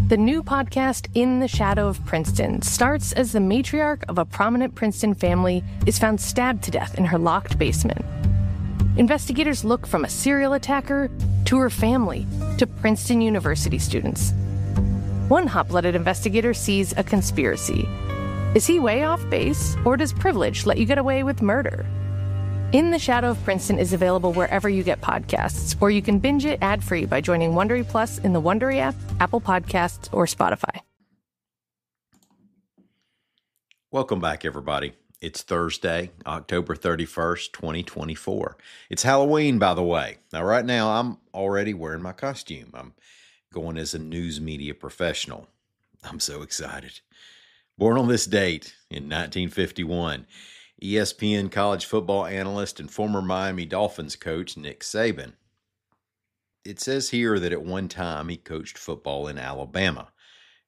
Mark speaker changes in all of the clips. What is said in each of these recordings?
Speaker 1: The new podcast, In the Shadow of Princeton, starts as the matriarch of a prominent Princeton family is found stabbed to death in her locked basement. Investigators look from a serial attacker to her family to Princeton University students. One hot-blooded investigator sees a conspiracy. Is he way off base, or does privilege let you get away with murder? In the Shadow of Princeton is available wherever you get podcasts, or you can binge it ad-free by joining Wondery Plus in the Wondery app, Apple Podcasts, or Spotify.
Speaker 2: Welcome back, everybody. It's Thursday, October 31st, 2024. It's Halloween, by the way. Now, right now, I'm already wearing my costume. I'm going as a news media professional. I'm so excited. Born on this date in 1951, ESPN college football analyst and former Miami Dolphins coach Nick Saban. It says here that at one time he coached football in Alabama.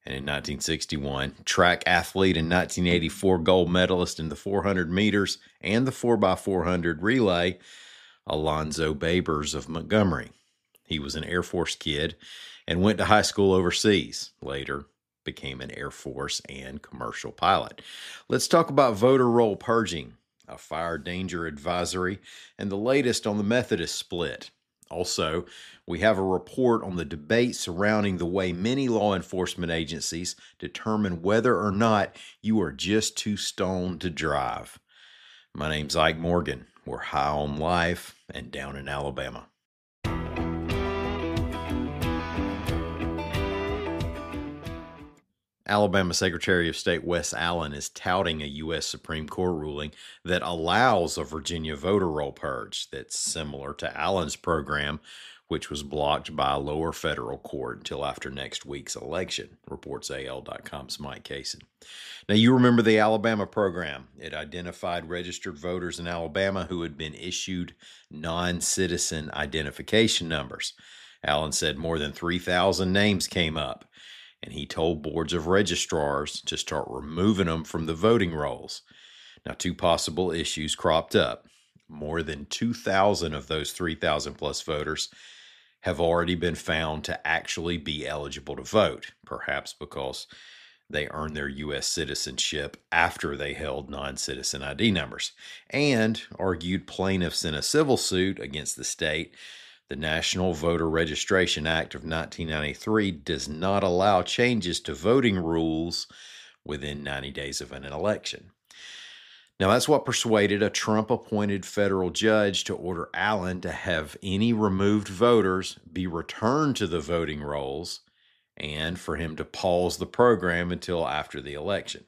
Speaker 2: And in 1961, track athlete and 1984 gold medalist in the 400 meters and the 4x400 relay, Alonzo Babers of Montgomery. He was an Air Force kid and went to high school overseas. Later, became an Air Force and commercial pilot. Let's talk about voter roll purging, a fire danger advisory, and the latest on the Methodist split. Also, we have a report on the debate surrounding the way many law enforcement agencies determine whether or not you are just too stoned to drive. My name's Ike Morgan. We're high on life and down in Alabama. Alabama Secretary of State Wes Allen is touting a U.S. Supreme Court ruling that allows a Virginia voter roll purge that's similar to Allen's program, which was blocked by a lower federal court until after next week's election, reports AL.com's Mike Cason. Now, you remember the Alabama program. It identified registered voters in Alabama who had been issued non-citizen identification numbers. Allen said more than 3,000 names came up, and he told boards of registrars to start removing them from the voting rolls. Now, two possible issues cropped up. More than 2,000 of those 3,000 plus voters have already been found to actually be eligible to vote, perhaps because they earned their U.S. citizenship after they held non-citizen ID numbers, and argued plaintiffs in a civil suit against the state. The National Voter Registration Act of 1993 does not allow changes to voting rules within 90 days of an election. Now, that's what persuaded a Trump-appointed federal judge to order Allen to have any removed voters be returned to the voting rolls and for him to pause the program until after the election.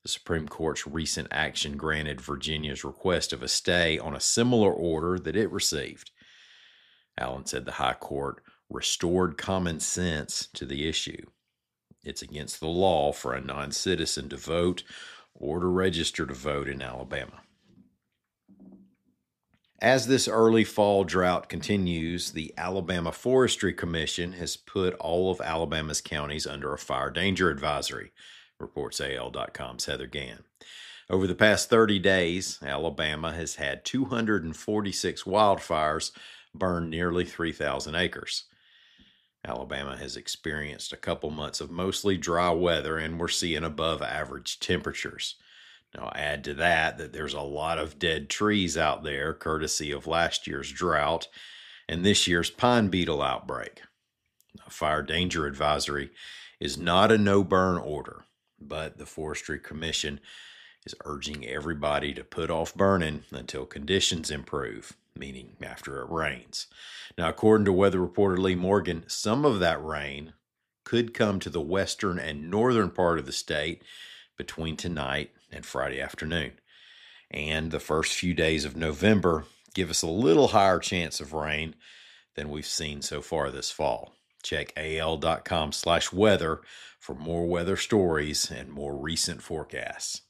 Speaker 2: The Supreme Court's recent action granted Virginia's request of a stay on a similar order that it received. Allen said the High Court restored common sense to the issue. It's against the law for a non-citizen to vote or to register to vote in Alabama. As this early fall drought continues, the Alabama Forestry Commission has put all of Alabama's counties under a fire danger advisory, reports AL.com's Heather Gann. Over the past 30 days, Alabama has had 246 wildfires burned nearly 3,000 acres. Alabama has experienced a couple months of mostly dry weather, and we're seeing above average temperatures. Now, add to that there's a lot of dead trees out there, courtesy of last year's drought and this year's pine beetle outbreak. A fire danger advisory is not a no-burn order, but the Forestry Commission is urging everybody to put off burning until conditions improve, meaning after it rains. Now, according to weather reporter Lee Morgan, some of that rain could come to the western and northern part of the state between tonight and Friday afternoon. And the first few days of November give us a little higher chance of rain than we've seen so far this fall. Check al.com/weather for more weather stories and more recent forecasts.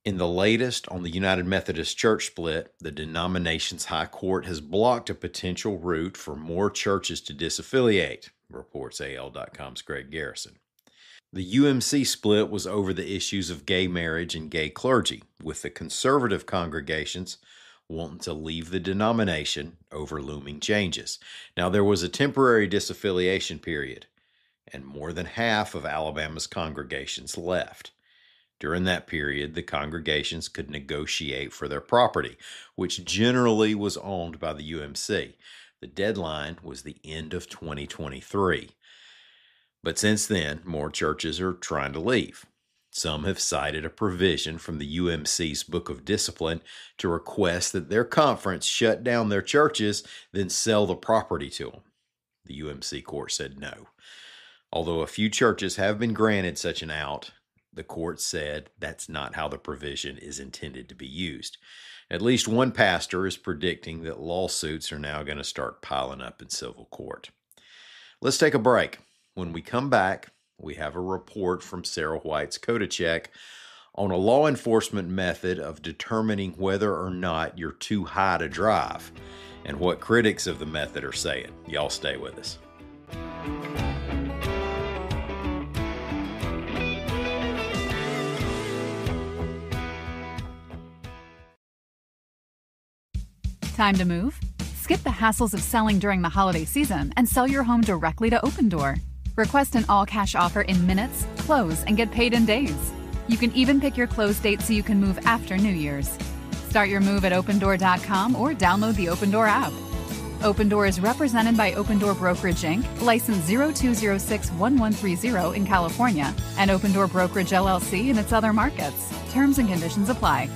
Speaker 2: In the latest on the United Methodist Church split, the denomination's high court has blocked a potential route for more churches to disaffiliate, reports AL.com's Greg Garrison. The UMC split was over the issues of gay marriage and gay clergy, with the conservative congregations wanting to leave the denomination over looming changes. Now, there was a temporary disaffiliation period, and more than half of Alabama's congregations left. During that period, the congregations could negotiate for their property, which generally was owned by the UMC. The deadline was the end of 2023. But since then, more churches are trying to leave. Some have cited a provision from the UMC's Book of Discipline to request that their conference shut down their churches, then sell the property to them. The UMC court said no. Although a few churches have been granted such an out, the court said that's not how the provision is intended to be used. At least one pastor is predicting that lawsuits are now going to start piling up in civil court. Let's take a break. When we come back, we have a report from Sarah White's Coda Check on a law enforcement method of determining whether or not you're too high to drive and what critics of the method are saying. Y'all stay with us.
Speaker 3: Time to move? Skip the hassles of selling during the holiday season and sell your home directly to Opendoor. Request an all-cash offer in minutes, close, and get paid in days. You can even pick your close date so you can move after New Year's. Start your move at Opendoor.com or download the Opendoor app. Opendoor is represented by Opendoor Brokerage Inc., license 02061130 in California, and Opendoor Brokerage LLC in its other markets. Terms and conditions apply.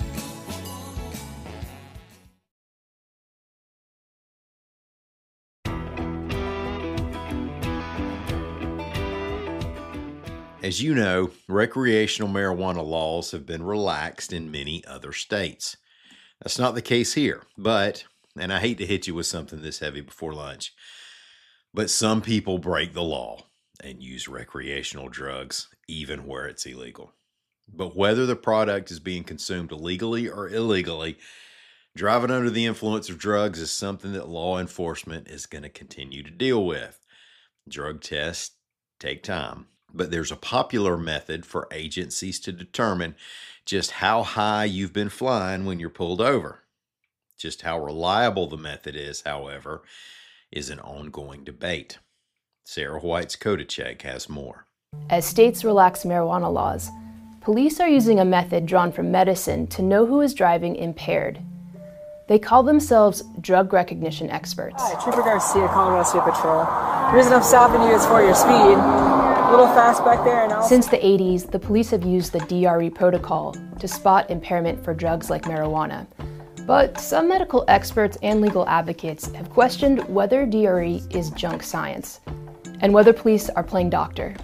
Speaker 2: As you know, recreational marijuana laws have been relaxed in many other states. That's not the case here, but, and I hate to hit you with something this heavy before lunch, but some people break the law and use recreational drugs even where it's illegal. But whether the product is being consumed legally or illegally, driving under the influence of drugs is something that law enforcement is going to continue to deal with. Drug tests take time. But there's a popular method for agencies to determine just how high you've been flying when you're pulled over. Just how reliable the method is, however, is an ongoing debate. Sarah White's Coda Check has more.
Speaker 4: As states relax marijuana laws, police are using a method drawn from medicine to know who is driving impaired. They call themselves drug recognition experts.
Speaker 5: Hi, Trooper Garcia, Colorado State Patrol. The reason I'm stopping you is for your speed. A little fast back there. And
Speaker 4: Since the 80s, the police have used the DRE protocol to spot impairment for drugs like marijuana. But some medical experts and legal advocates have questioned whether DRE is junk science and whether police are playing doctor.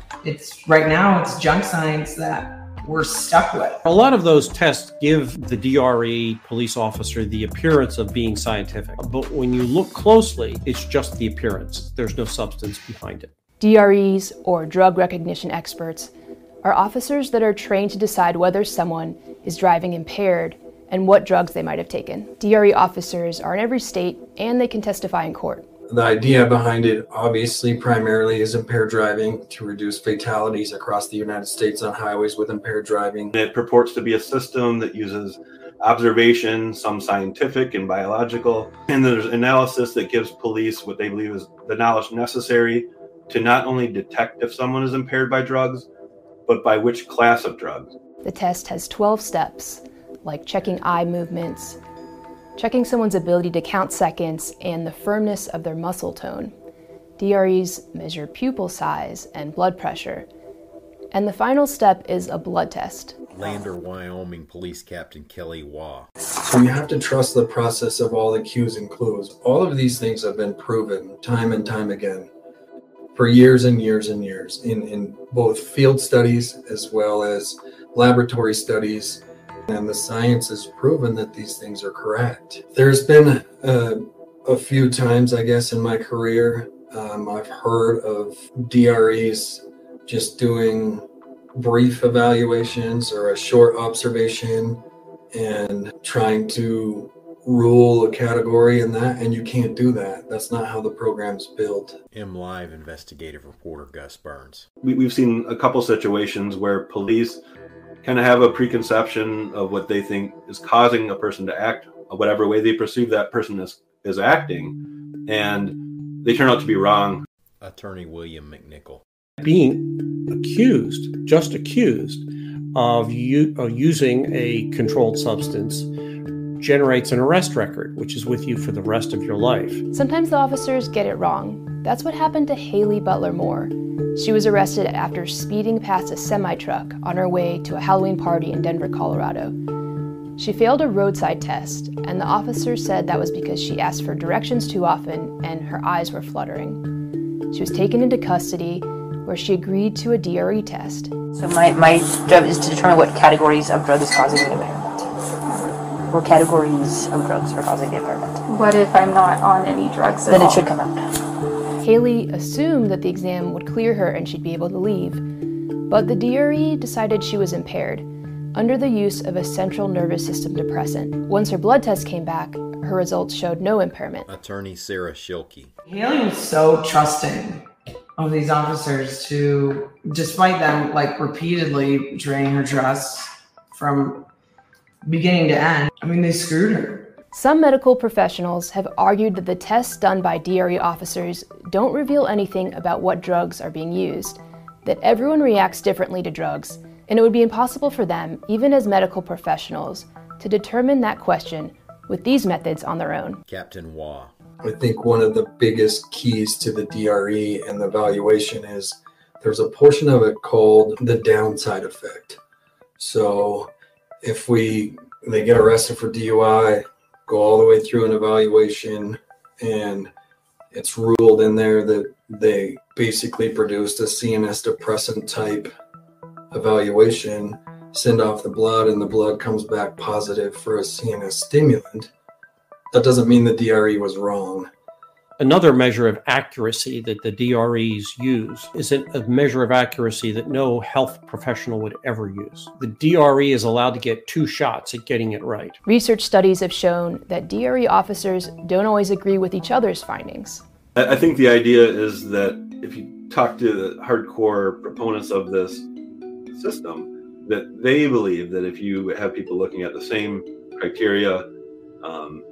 Speaker 6: Right now, it's junk science that we're stuck with.
Speaker 7: A lot of those tests give the DRE police officer the appearance of being scientific. But when you look closely, it's just the appearance. There's no substance behind it.
Speaker 4: DREs, or drug recognition experts, are officers that are trained to decide whether someone is driving impaired and what drugs they might have taken. DRE officers are in every state and they can testify in court.
Speaker 8: The idea behind it obviously primarily is impaired driving to reduce fatalities across the United States on highways with impaired driving.
Speaker 9: It purports to be a system that uses observation, some scientific and biological, and there's analysis that gives police what they believe is the knowledge necessary to not only detect if someone is impaired by drugs, but by which class of drugs.
Speaker 4: The test has 12 steps, like checking eye movements, checking someone's ability to count seconds, and the firmness of their muscle tone. DREs measure pupil size and blood pressure. And the final step is a blood test.
Speaker 2: Lander, Wyoming Police Captain Kelly Waugh.
Speaker 8: So you have to trust the process of all the cues and clues. All of these things have been proven time and time again for years and years and years in both field studies as well as laboratory studies. And the science has proven that these things are correct. There's been a few times, I guess, in my career, I've heard of DREs just doing brief evaluations or a short observation and trying to rule a category in that, and you can't do that. That's not how the program's built.
Speaker 2: MLive investigative reporter Gus Burns.
Speaker 9: We've seen a couple situations where police kind of have a preconception of what they think is causing a person to act whatever way they perceive that person is acting, and they turn out to be wrong.
Speaker 2: Attorney William McNichol.
Speaker 7: Being accused, just accused, of using a controlled substance generates an arrest record, which is with you for the rest of your life.
Speaker 4: Sometimes the officers get it wrong. That's what happened to Haley Butler Moore. She was arrested after speeding past a semi-truck on her way to a Halloween party in Denver, Colorado. She failed a roadside test, and the officer said that was because she asked for directions too often and her eyes were fluttering. She was taken into custody, where she agreed to a DRE test.
Speaker 10: So my job is to determine what categories of drug is causing the impairment. What categories of drugs are causing the impairment.
Speaker 11: What if I'm not on any drugs at all?
Speaker 10: Then it should come out.
Speaker 4: Haley assumed that the exam would clear her and she'd be able to leave, but the DRE decided she was impaired under the use of a central nervous system depressant. Once her blood test came back, her results showed no impairment.
Speaker 2: Attorney Sarah Schilke.
Speaker 6: Haley was so trusting of these officers to, despite them like repeatedly betraying her trust from beginning to end. I mean, they screwed her.
Speaker 4: Some medical professionals have argued that the tests done by DRE officers don't reveal anything about what drugs are being used, that everyone reacts differently to drugs, and it would be impossible for them, even as medical professionals, to determine that question with these methods on their own.
Speaker 2: Captain Waugh.
Speaker 8: I think one of the biggest keys to the DRE and the evaluation is there's a portion of it called the downside effect. So if they get arrested for DUI, go all the way through an evaluation, and it's ruled in there that they basically produced a CNS depressant type evaluation, send off the blood, and the blood comes back positive for a CNS stimulant. That doesn't mean the DRE was wrong.
Speaker 7: Another measure of accuracy that the DREs use is a measure of accuracy that no health professional would ever use. The DRE is allowed to get 2 shots at getting it right.
Speaker 4: Research studies have shown that DRE officers don't always agree with each other's findings.
Speaker 9: I think the idea is that if you talk to the hardcore proponents of this system, that they believe that if you have people looking at the same criteria,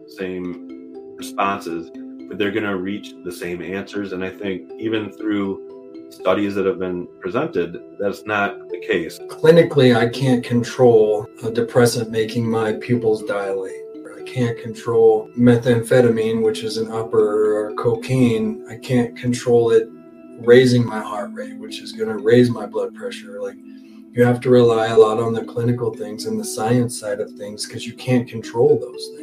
Speaker 9: same responses, that they're going to reach the same answers. And I think even through studies that have been presented, that's not the case.
Speaker 8: Clinically, I can't control a depressant making my pupils dilate. I can't control methamphetamine, which is an upper, or cocaine. I can't control it raising my heart rate, which is going to raise my blood pressure. Like, you have to rely a lot on the clinical things and the science side of things because you can't control those things.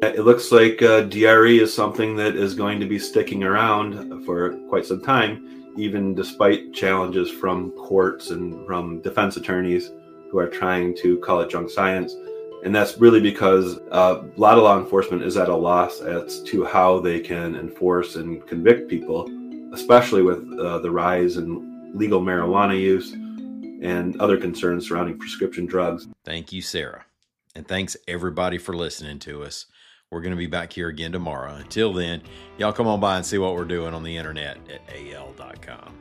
Speaker 9: It looks like DRE is something that is going to be sticking around for quite some time, even despite challenges from courts and from defense attorneys who are trying to call it junk science. And that's really because a lot of law enforcement is at a loss as to how they can enforce and convict people, especially with the rise in legal marijuana use and other concerns surrounding prescription drugs.
Speaker 2: Thank you, Sarah. And thanks everybody for listening to us. We're going to be back here again tomorrow. Until then, y'all come on by and see what we're doing on the internet at al.com.